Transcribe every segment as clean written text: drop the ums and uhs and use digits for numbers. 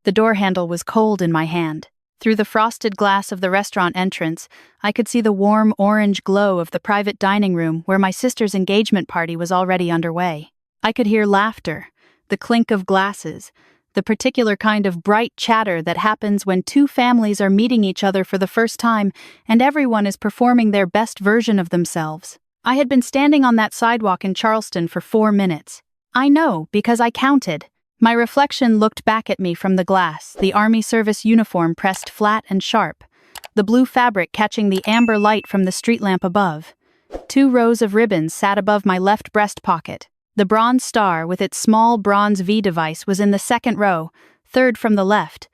The door handle was cold in my hand. Through the frosted glass of the restaurant entrance, I could see the warm orange glow of the private dining room where my sister's engagement party was already underway. I could hear laughter, the clink of glasses, the particular kind of bright chatter that happens when two families are meeting each other for the first time and everyone is performing their best version of themselves. I had been standing on that sidewalk in Charleston for 4 minutes. I know, because I counted. My reflection looked back at me from the glass, the Army service uniform pressed flat and sharp, the blue fabric catching the amber light from the street lamp above. 2 rows of ribbons sat above my left breast pocket. The bronze star with its small bronze V device was in the second row, third from the left.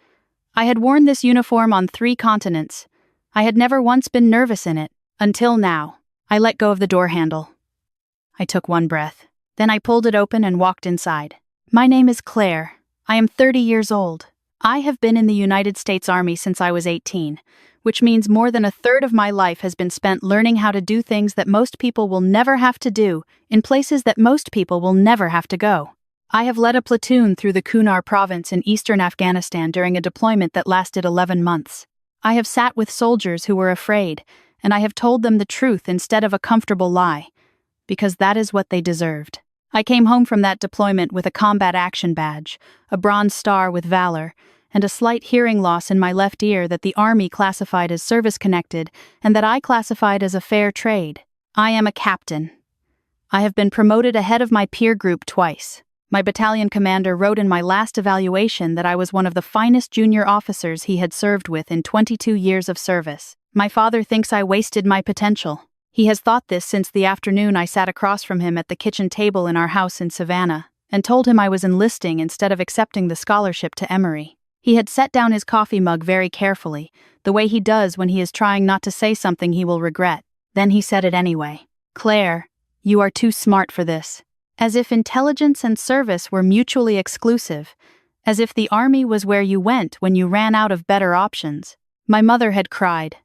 I had worn this uniform on 3 continents. I had never once been nervous in it, until now. I let go of the door handle. I took 1 breath. Then I pulled it open and walked inside. My name is Claire. I am 30 years old. I have been in the United States Army since I was 18, which means more than a third of my life has been spent learning how to do things that most people will never have to do, in places that most people will never have to go. I have led a platoon through the Kunar province in eastern Afghanistan during a deployment that lasted 11 months. I have sat with soldiers who were afraid, and I have told them the truth instead of a comfortable lie, because that is what they deserved. I came home from that deployment with a combat action badge, a bronze star with valor, and a slight hearing loss in my left ear that the Army classified as service-connected and that I classified as a fair trade. I am a captain. I have been promoted ahead of my peer group twice. My battalion commander wrote in my last evaluation that I was one of the finest junior officers he had served with in 22 years of service. My father thinks I wasted my potential. He has thought this since the afternoon I sat across from him at the kitchen table in our house in Savannah and told him I was enlisting instead of accepting the scholarship to Emory. He had set down his coffee mug very carefully, the way he does when he is trying not to say something he will regret. Then he said it anyway. "Claire, you are too smart for this." As if intelligence and service were mutually exclusive, as if the Army was where you went when you ran out of better options. My mother had cried.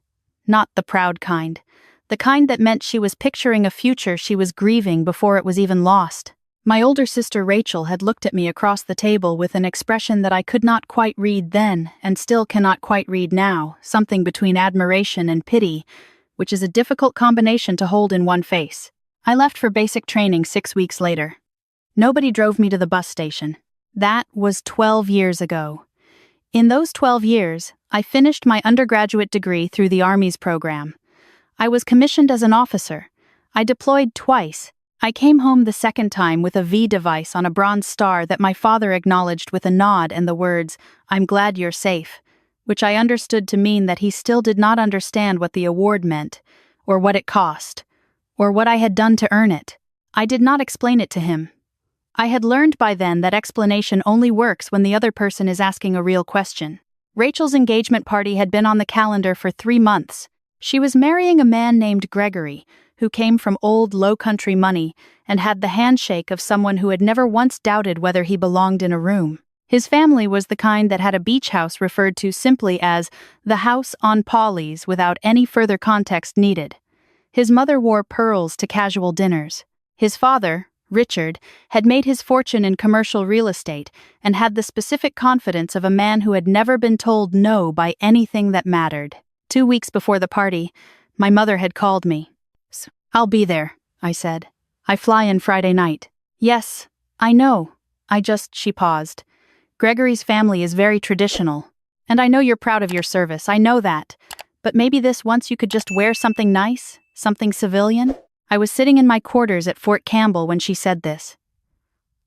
Not the proud kind. The kind that meant she was picturing a future she was grieving before it was even lost. My older sister Rachel had looked at me across the table with an expression that I could not quite read then and still cannot quite read now, something between admiration and pity, which is a difficult combination to hold in one face. I left for basic training 6 weeks later. Nobody drove me to the bus station. That was 12 years ago. In those 12 years, I finished my undergraduate degree through the Army's program. I was commissioned as an officer. I deployed twice. I came home the second time with a V device on a bronze star that my father acknowledged with a nod and the words, "I'm glad you're safe," which I understood to mean that he still did not understand what the award meant, or what it cost, or what I had done to earn it. I did not explain it to him. I had learned by then that explanation only works when the other person is asking a real question. Rachel's engagement party had been on the calendar for 3 months. She was marrying a man named Gregory, who came from old low-country money and had the handshake of someone who had never once doubted whether he belonged in a room. His family was the kind that had a beach house referred to simply as the house on Polly's without any further context needed. His mother wore pearls to casual dinners. His father, Richard, had made his fortune in commercial real estate and had the specific confidence of a man who had never been told no by anything that mattered. 2 weeks before the party, my mother had called me. "I'll be there," I said. "I fly in Friday night." "Yes, I know. She paused. "Gregory's family is very traditional. And I know you're proud of your service, I know that. But maybe this once you could just wear something nice, something civilian?" I was sitting in my quarters at Fort Campbell when she said this.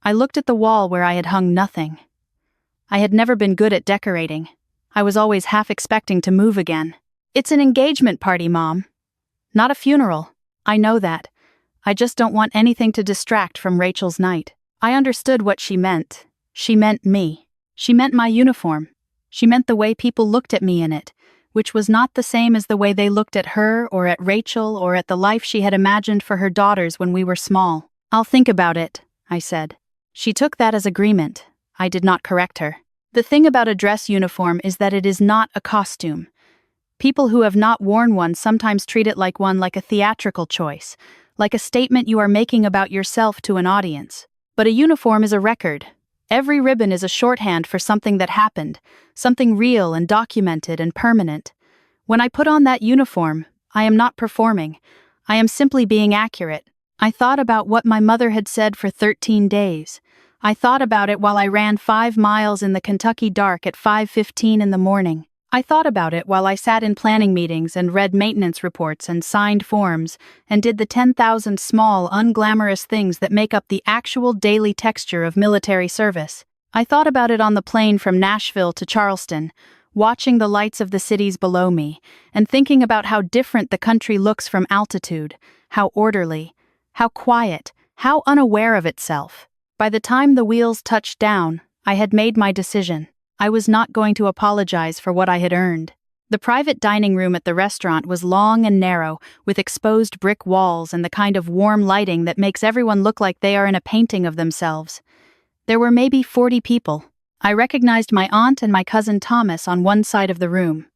I looked at the wall where I had hung nothing. I had never been good at decorating. I was always half expecting to move again. "It's an engagement party, Mom. Not a funeral. I know that. I just don't want anything to distract from Rachel's night." I understood what she meant. She meant me. She meant my uniform. She meant the way people looked at me in it, which was not the same as the way they looked at her or at Rachel or at the life she had imagined for her daughters when we were small. "I'll think about it," I said. She took that as agreement. I did not correct her. The thing about a dress uniform is that it is not a costume. People who have not worn one sometimes treat it like a theatrical choice, like a statement you are making about yourself to an audience. But a uniform is a record. Every ribbon is a shorthand for something that happened, something real and documented and permanent. When I put on that uniform, I am not performing. I am simply being accurate. I thought about what my mother had said for 13 days. I thought about it while I ran 5 miles in the Kentucky dark at 5:15 in the morning. I thought about it while I sat in planning meetings and read maintenance reports and signed forms and did the 10,000 small, unglamorous things that make up the actual daily texture of military service. I thought about it on the plane from Nashville to Charleston, watching the lights of the cities below me, and thinking about how different the country looks from altitude, how orderly, how quiet, how unaware of itself. By the time the wheels touched down, I had made my decision. I was not going to apologize for what I had earned. The private dining room at the restaurant was long and narrow, with exposed brick walls and the kind of warm lighting that makes everyone look like they are in a painting of themselves. There were maybe 40 people. I recognized my aunt and my cousin Thomas on one side of the room.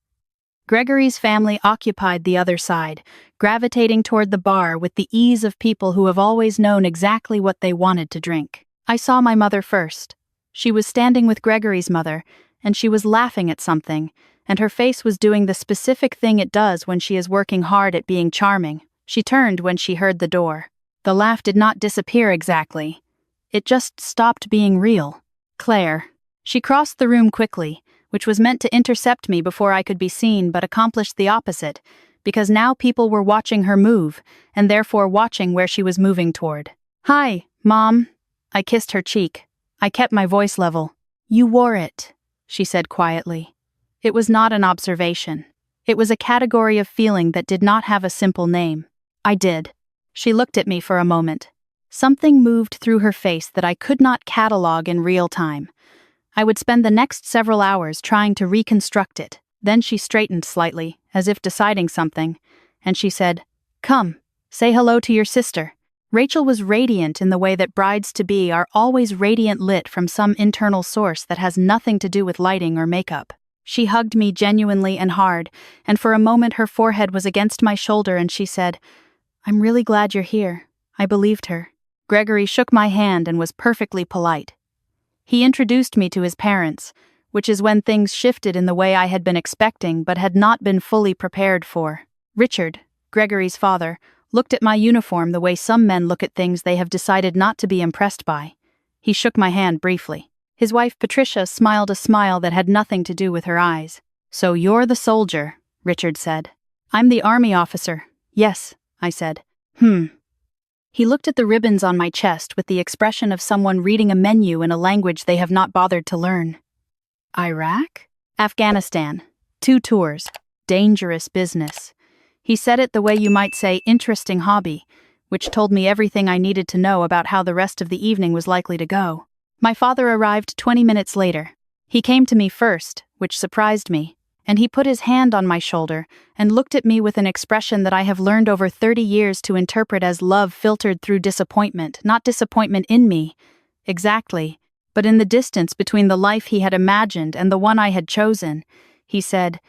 Gregory's family occupied the other side, gravitating toward the bar with the ease of people who have always known exactly what they wanted to drink. I saw my mother first. She was standing with Gregory's mother, and she was laughing at something, and her face was doing the specific thing it does when she is working hard at being charming. She turned when she heard the door. The laugh did not disappear exactly. It just stopped being real. Claire. She crossed the room quickly, which was meant to intercept me before I could be seen, but accomplished the opposite, because now people were watching her move, and therefore watching where she was moving toward. "Hi, Mom." I kissed her cheek. I kept my voice level. "You wore it," she said quietly. It was not an observation. It was a category of feeling that did not have a simple name. I did. She looked at me for a moment. Something moved through her face that I could not catalog in real time. I would spend the next several hours trying to reconstruct it. Then she straightened slightly, as if deciding something, and she said, "Come, say hello to your sister." Rachel was radiant in the way that brides-to-be are always radiant lit from some internal source that has nothing to do with lighting or makeup. She hugged me genuinely and hard, and for a moment her forehead was against my shoulder and she said, "I'm really glad you're here." I believed her. Gregory shook my hand and was perfectly polite. He introduced me to his parents, which is when things shifted in the way I had been expecting but had not been fully prepared for. Richard, Gregory's father, looked at my uniform the way some men look at things they have decided not to be impressed by. He shook my hand briefly. His wife Patricia smiled a smile that had nothing to do with her eyes. "So you're the soldier," Richard said. "I'm the army officer." "Yes," I said. He looked at the ribbons on my chest with the expression of someone reading a menu in a language they have not bothered to learn. "Iraq? Afghanistan. 2 tours. Dangerous business." He said it the way you might say interesting hobby, which told me everything I needed to know about how the rest of the evening was likely to go. My father arrived 20 minutes later. He came to me first, which surprised me, and he put his hand on my shoulder and looked at me with an expression that I have learned over 30 years to interpret as love filtered through disappointment, not disappointment in me, exactly, but in the distance between the life he had imagined and the one I had chosen. He said,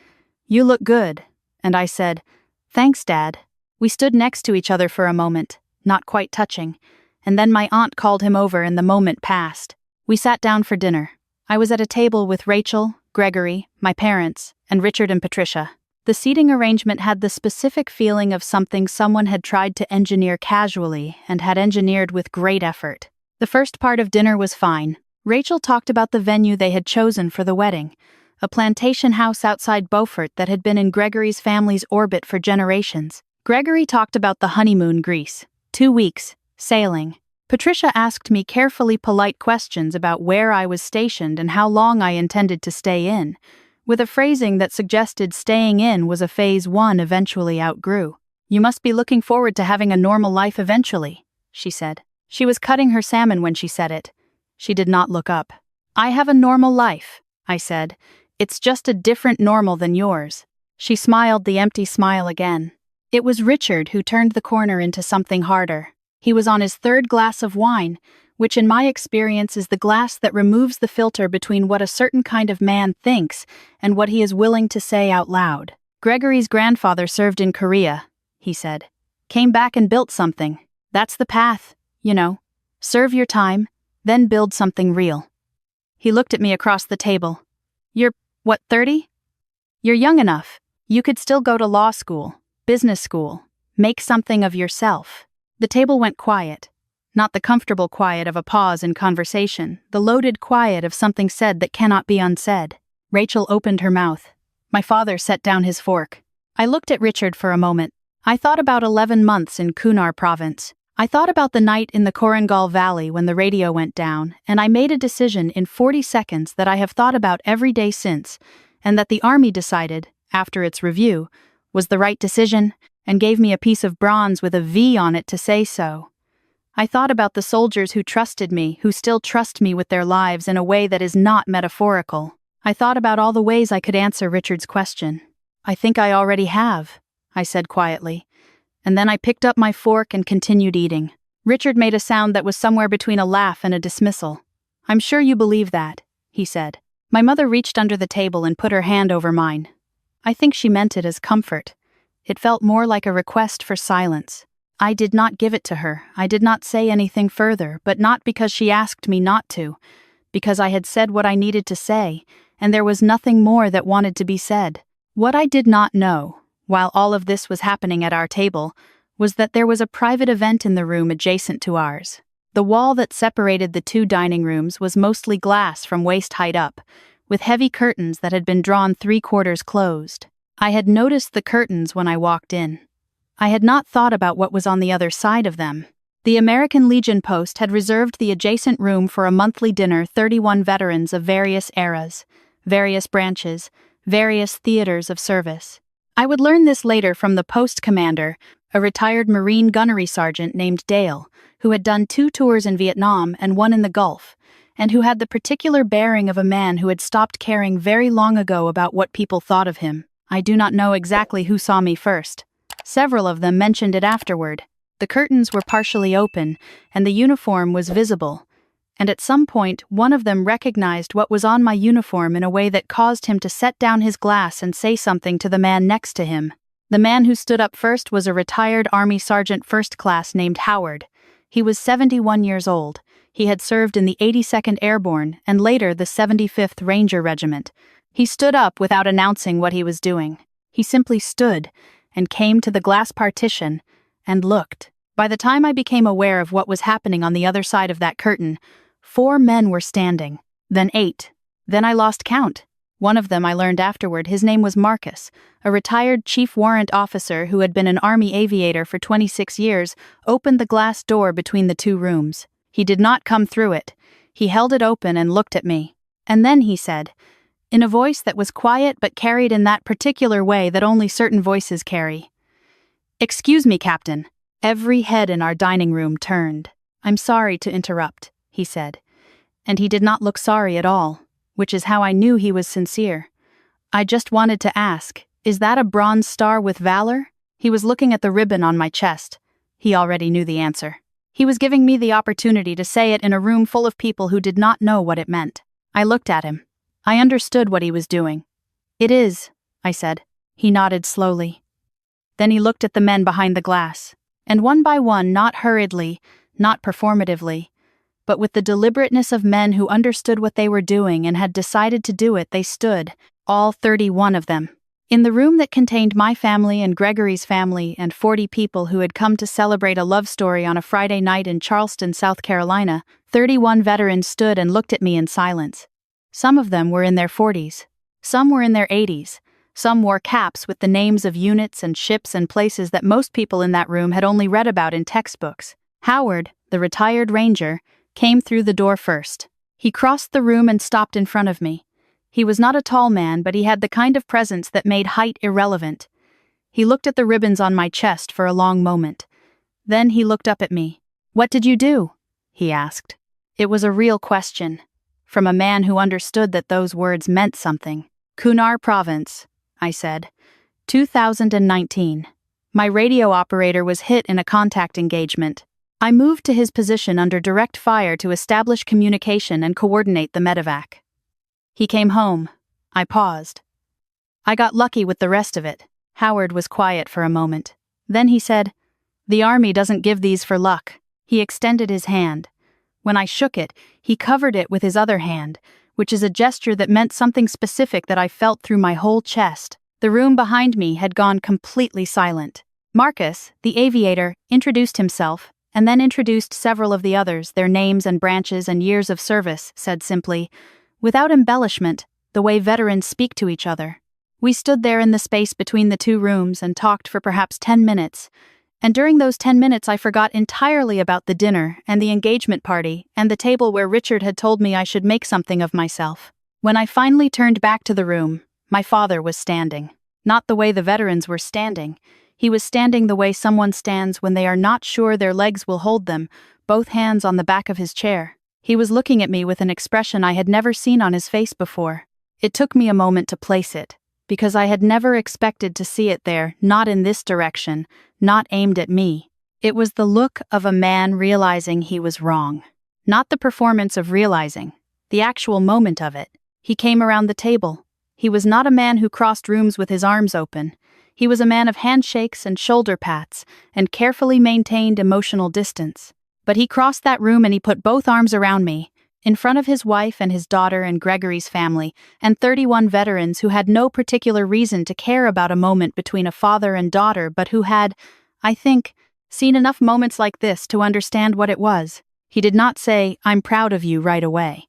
"You look good," and I said, "Thanks, Dad." We stood next to each other for a moment, not quite touching, and then my aunt called him over and the moment passed. We sat down for dinner. I was at a table with Rachel, Gregory, my parents, and Richard and Patricia. The seating arrangement had the specific feeling of something someone had tried to engineer casually and had engineered with great effort. The first part of dinner was fine. Rachel talked about the venue they had chosen for the wedding, a plantation house outside Beaufort that had been in Gregory's family's orbit for generations. Gregory talked about the honeymoon Greece, 2 weeks, sailing. Patricia asked me carefully polite questions about where I was stationed and how long I intended to stay in, with a phrasing that suggested staying in was a phase one eventually outgrew. "You must be looking forward to having a normal life eventually," she said. She was cutting her salmon when she said it. She did not look up. "I have a normal life," I said. "It's just a different normal than yours." She smiled the empty smile again. It was Richard who turned the corner into something harder. He was on his 3rd glass of wine, which in my experience is the glass that removes the filter between what a certain kind of man thinks and what he is willing to say out loud. "Gregory's grandfather served in Korea," he said. "Came back and built something. That's the path, you know. Serve your time, then build something real." He looked at me across the table. You're, what, 30? You're young enough. You could still go to law school, business school, make something of yourself. The table went quiet. Not the comfortable quiet of a pause in conversation, the loaded quiet of something said that cannot be unsaid. Rachel opened her mouth. My father set down his fork. I looked at Richard for a moment. I thought about 11 months in Kunar province. I thought about the night in the Korangal Valley when the radio went down, and I made a decision in 40 seconds that I have thought about every day since, and that the army decided, after its review, was the right decision, and gave me a piece of bronze with a V on it to say so. I thought about the soldiers who trusted me, who still trust me with their lives in a way that is not metaphorical. I thought about all the ways I could answer Richard's question. I think I already have, I said quietly. And then I picked up my fork and continued eating. Richard made a sound that was somewhere between a laugh and a dismissal. I'm sure you believe that, he said. My mother reached under the table and put her hand over mine. I think she meant it as comfort. It felt more like a request for silence. I did not give it to her. I did not say anything further, but not because she asked me not to, because I had said what I needed to say, and there was nothing more that wanted to be said. What I did not know, while all of this was happening at our table, was that there was a private event in the room adjacent to ours. The wall that separated the two dining rooms was mostly glass from waist height up, with heavy curtains that had been drawn 3/4 closed. I had noticed the curtains when I walked in. I had not thought about what was on the other side of them. The American Legion post had reserved the adjacent room for a monthly dinner 31 veterans of various eras, various branches, various theaters of service. I would learn this later from the post commander, a retired Marine gunnery sergeant named Dale, who had done 2 tours in Vietnam and 1 in the Gulf, and who had the particular bearing of a man who had stopped caring very long ago about what people thought of him. I do not know exactly who saw me first. Several of them mentioned it afterward. The curtains were partially open, and the uniform was visible, and at some point one of them recognized what was on my uniform in a way that caused him to set down his glass and say something to the man next to him. The man who stood up first was a retired Army Sergeant First Class named Howard. He was 71 years old. He had served in the 82nd Airborne and later the 75th Ranger Regiment. He stood up without announcing what he was doing. He simply stood and came to the glass partition and looked. By the time I became aware of what was happening on the other side of that curtain, 4 men were standing, then 8. Then I lost count. One of them I learned afterward, his name was Marcus, a retired chief warrant officer who had been an Army aviator for 26 years, opened the glass door between the 2 rooms. He did not come through it. He held it open and looked at me. And then he said, in a voice that was quiet but carried in that particular way that only certain voices carry, "Excuse me, Captain." Every head in our dining room turned. "I'm sorry to interrupt," he said. And he did not look sorry at all, which is how I knew he was sincere. "I just wanted to ask, is that a bronze star with valor?" He was looking at the ribbon on my chest. He already knew the answer. He was giving me the opportunity to say it in a room full of people who did not know what it meant. I looked at him. I understood what he was doing. "It is," I said. He nodded slowly. Then he looked at the men behind the glass. And one by one, not hurriedly, not performatively, but with the deliberateness of men who understood what they were doing and had decided to do it, they stood, all 31 of them. In the room that contained my family and Gregory's family and 40 people who had come to celebrate a love story on a Friday night in Charleston, South Carolina, 31 veterans stood and looked at me in silence. Some of them were in their 40s. Some were in their 80s. Some wore caps with the names of units and ships and places that most people in that room had only read about in textbooks. Howard, the retired ranger, came through the door first. He crossed the room and stopped in front of me. He was not a tall man, but he had the kind of presence that made height irrelevant. He looked at the ribbons on my chest for a long moment. Then he looked up at me. "What did you do?" he asked. It was a real question, from a man who understood that those words meant something. "Kunar Province," I said. 2019. My radio operator was hit in a contact engagement. I moved to his position under direct fire to establish communication and coordinate the medevac. He came home. I paused. I got lucky with the rest of it. Howard was quiet for a moment. Then he said, "The Army doesn't give these for luck." He extended his hand. When I shook it, he covered it with his other hand, which is a gesture that meant something specific that I felt through my whole chest. The room behind me had gone completely silent. Marcus, the aviator, introduced himself, and then introduced several of the others, their names and branches and years of service, said simply, without embellishment, the way veterans speak to each other. We stood there in the space between the two rooms and talked for perhaps 10 minutes. And during those 10 minutes I forgot entirely about the dinner and the engagement party and the table where Richard had told me I should make something of myself. When I finally turned back to the room, my father was standing. Not the way the veterans were standing. He was standing the way someone stands when they are not sure their legs will hold them, both hands on the back of his chair. He was looking at me with an expression I had never seen on his face before. It took me a moment to place it, because I had never expected to see it there, not in this direction, not aimed at me. It was the look of a man realizing he was wrong. Not the performance of realizing, the actual moment of it. He came around the table. He was not a man who crossed rooms with his arms open. He was a man of handshakes and shoulder pats and carefully maintained emotional distance. But he crossed that room and he put both arms around me, in front of his wife and his daughter and Gregory's family, and 31 veterans who had no particular reason to care about a moment between a father and daughter, but who had, I think, seen enough moments like this to understand what it was. He did not say, "I'm proud of you," right away.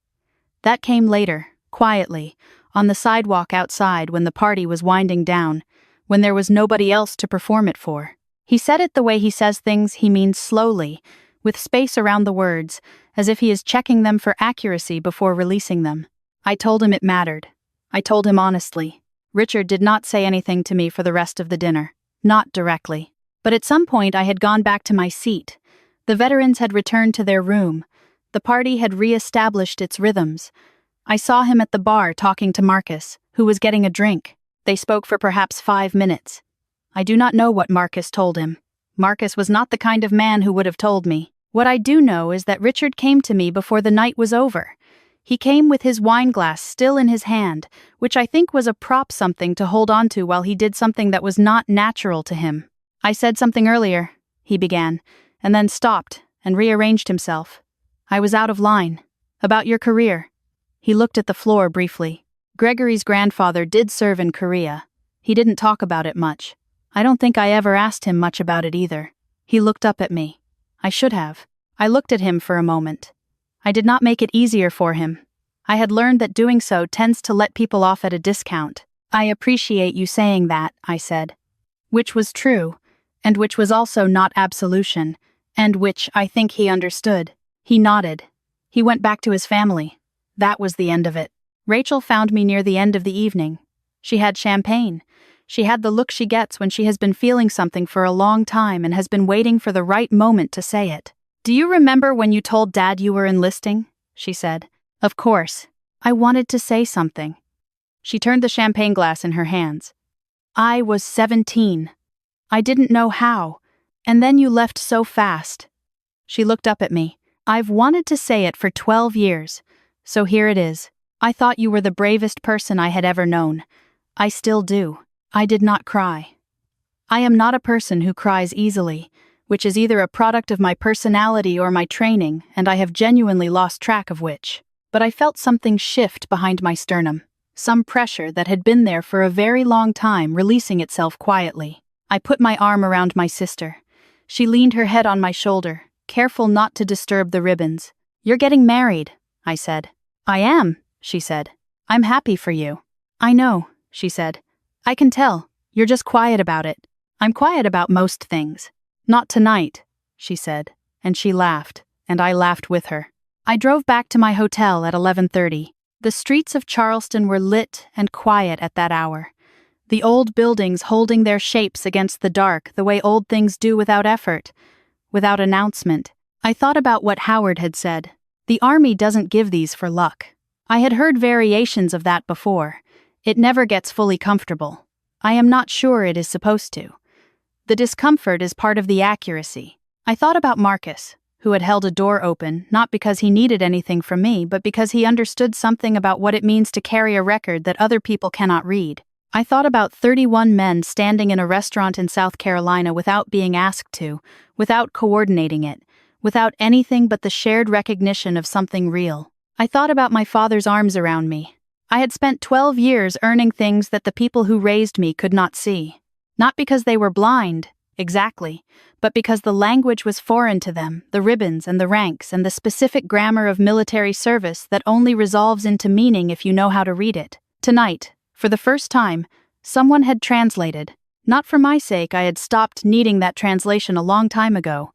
That came later, quietly, on the sidewalk outside when the party was winding down, when there was nobody else to perform it for. He said it the way he says things he means, slowly, with space around the words, as if he is checking them for accuracy before releasing them. I told him it mattered. I told him honestly. Richard did not say anything to me for the rest of the dinner. Not directly. But at some point I had gone back to my seat. The veterans had returned to their room. The party had re-established its rhythms. I saw him at the bar talking to Marcus, who was getting a drink. They spoke for perhaps 5 minutes. I do not know what Marcus told him. Marcus was not the kind of man who would have told me. What I do know is that Richard came to me before the night was over. He came with his wine glass still in his hand, which I think was a prop, something to hold on to while he did something that was not natural to him. "I said something earlier," he began, and then stopped and rearranged himself. "I was out of line. About your career." He looked at the floor briefly. Gregory's grandfather did serve in Korea. He didn't talk about it much. I don't think I ever asked him much about it either. He looked up at me. I should have. I looked at him for a moment. I did not make it easier for him. I had learned that doing so tends to let people off at a discount. "I appreciate you saying that," I said. Which was true, and which was also not absolution, and which I think he understood. He nodded. He went back to his family. That was the end of it. Rachel found me near the end of the evening. She had champagne. She had the look she gets when she has been feeling something for a long time and has been waiting for the right moment to say it. "Do you remember when you told Dad you were enlisting?" she said. "Of course. I wanted to say something." She turned the champagne glass in her hands. "I was 17. I didn't know how. And then you left so fast." She looked up at me. "I've wanted to say it for 12 years. So here it is. I thought you were the bravest person I had ever known. I still do. I did not cry. I am not a person who cries easily, which is either a product of my personality or my training, and I have genuinely lost track of which. But I felt something shift behind my sternum, some pressure that had been there for a very long time releasing itself quietly. I put my arm around my sister. She leaned her head on my shoulder, careful not to disturb the ribbons. "You're getting married," I said. "I am," she said. "I'm happy for you." "I know," she said. "I can tell. You're just quiet about it." "I'm quiet about most things." "Not tonight," she said, and she laughed, and I laughed with her. I drove back to my hotel at 11:30. The streets of Charleston were lit and quiet at that hour. The old buildings holding their shapes against the dark the way old things do without effort, without announcement. I thought about what Howard had said. The Army doesn't give these for luck. I had heard variations of that before. It never gets fully comfortable. I am not sure it is supposed to. The discomfort is part of the accuracy. I thought about Marcus, who had held a door open, not because he needed anything from me, but because he understood something about what it means to carry a record that other people cannot read. I thought about 31 men standing in a restaurant in South Carolina without being asked to, without coordinating it, without anything but the shared recognition of something real. I thought about my father's arms around me. I had spent 12 years earning things that the people who raised me could not see. Not because they were blind, exactly, but because the language was foreign to them, the ribbons and the ranks and the specific grammar of military service that only resolves into meaning if you know how to read it. Tonight, for the first time, someone had translated. Not for my sake, I had stopped needing that translation a long time ago,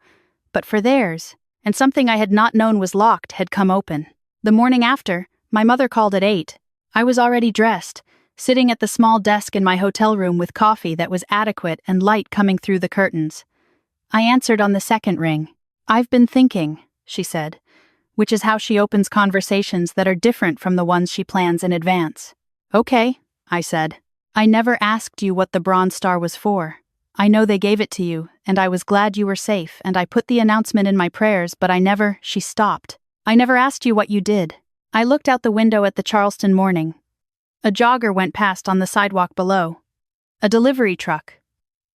but for theirs, and something I had not known was locked had come open. The morning after, my mother called at 8. I was already dressed, sitting at the small desk in my hotel room with coffee that was adequate and light coming through the curtains. I answered on the second ring. "I've been thinking," she said, which is how she opens conversations that are different from the ones she plans in advance. "Okay," I said. "I never asked you what the Bronze Star was for. I know they gave it to you, and I was glad you were safe, and I put the announcement in my prayers, but I never," she stopped. "I never asked you what you did." I looked out the window at the Charleston morning. A jogger went past on the sidewalk below. A delivery truck.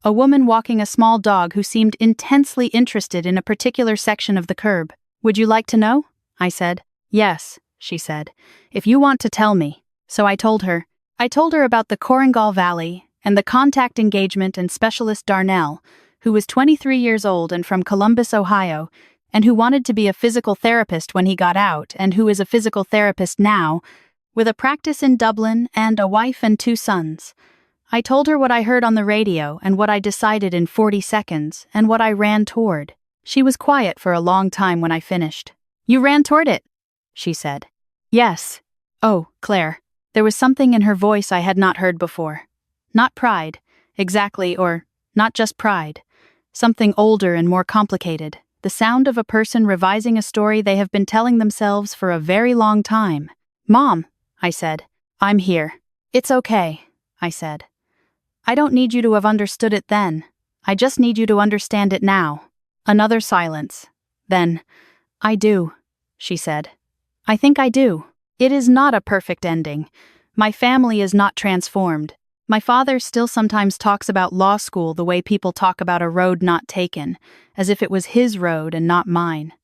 A woman walking a small dog who seemed intensely interested in a particular section of the curb. "Would you like to know?" I said. "Yes," she said, "if you want to tell me." So I told her. I told her about the Korengal Valley and the contact engagement and specialist Darnell, who was 23 years old and from Columbus, Ohio, and who wanted to be a physical therapist when he got out and who is a physical therapist now, with a practice in Dublin and a wife and 2 sons. I told her what I heard on the radio and what I decided in 40 seconds and what I ran toward. She was quiet for a long time when I finished. "You ran toward it," she said. "Yes." "Oh, Claire." There was something in her voice I had not heard before. Not pride, exactly, or not just pride. Something older and more complicated. The sound of a person revising a story they have been telling themselves for a very long time. "Mom," I said, "I'm here." "It's okay," I said. "I don't need you to have understood it then. I just need you to understand it now." Another silence. Then, "I do," she said. "I think I do. It is not a perfect ending. My family is not transformed. My father still sometimes talks about law school the way people talk about a road not taken, as if it was his road and not mine.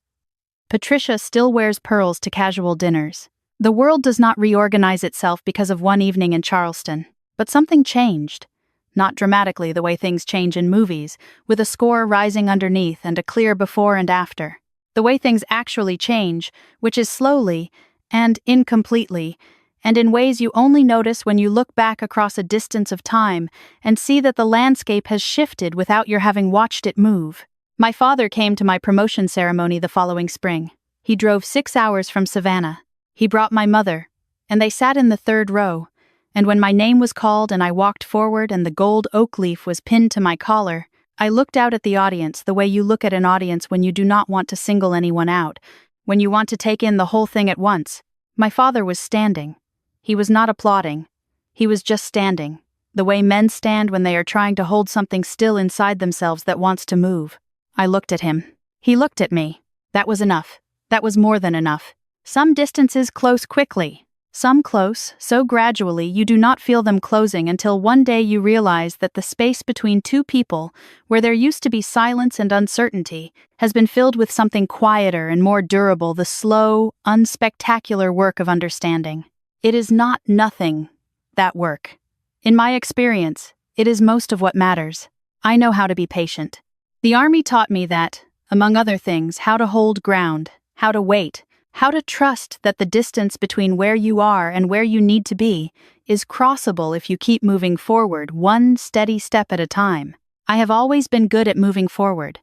Patricia still wears pearls to casual dinners. The world does not reorganize itself because of one evening in Charleston, but something changed. Not dramatically the way things change in movies, with a score rising underneath and a clear before and after. The way things actually change, which is slowly and incompletely, and in ways you only notice when you look back across a distance of time and see that the landscape has shifted without your having watched it move. My father came to my promotion ceremony the following spring. He drove 6 hours from Savannah. He brought my mother, and they sat in the 3rd row, and when my name was called and I walked forward and the gold oak leaf was pinned to my collar, I looked out at the audience the way you look at an audience when you do not want to single anyone out, when you want to take in the whole thing at once. My father was standing. He was not applauding. He was just standing, the way men stand when they are trying to hold something still inside themselves that wants to move. I looked at him. He looked at me. That was enough. That was more than enough. Some distances close quickly. Some close, so gradually you do not feel them closing until one day you realize that the space between 2 people, where there used to be silence and uncertainty, has been filled with something quieter and more durable, the slow, unspectacular work of understanding. It is not nothing, that work. In my experience, it is most of what matters. I know how to be patient. The Army taught me that, among other things, how to hold ground, how to wait, how to trust that the distance between where you are and where you need to be is crossable if you keep moving forward, one steady step at a time. I have always been good at moving forward,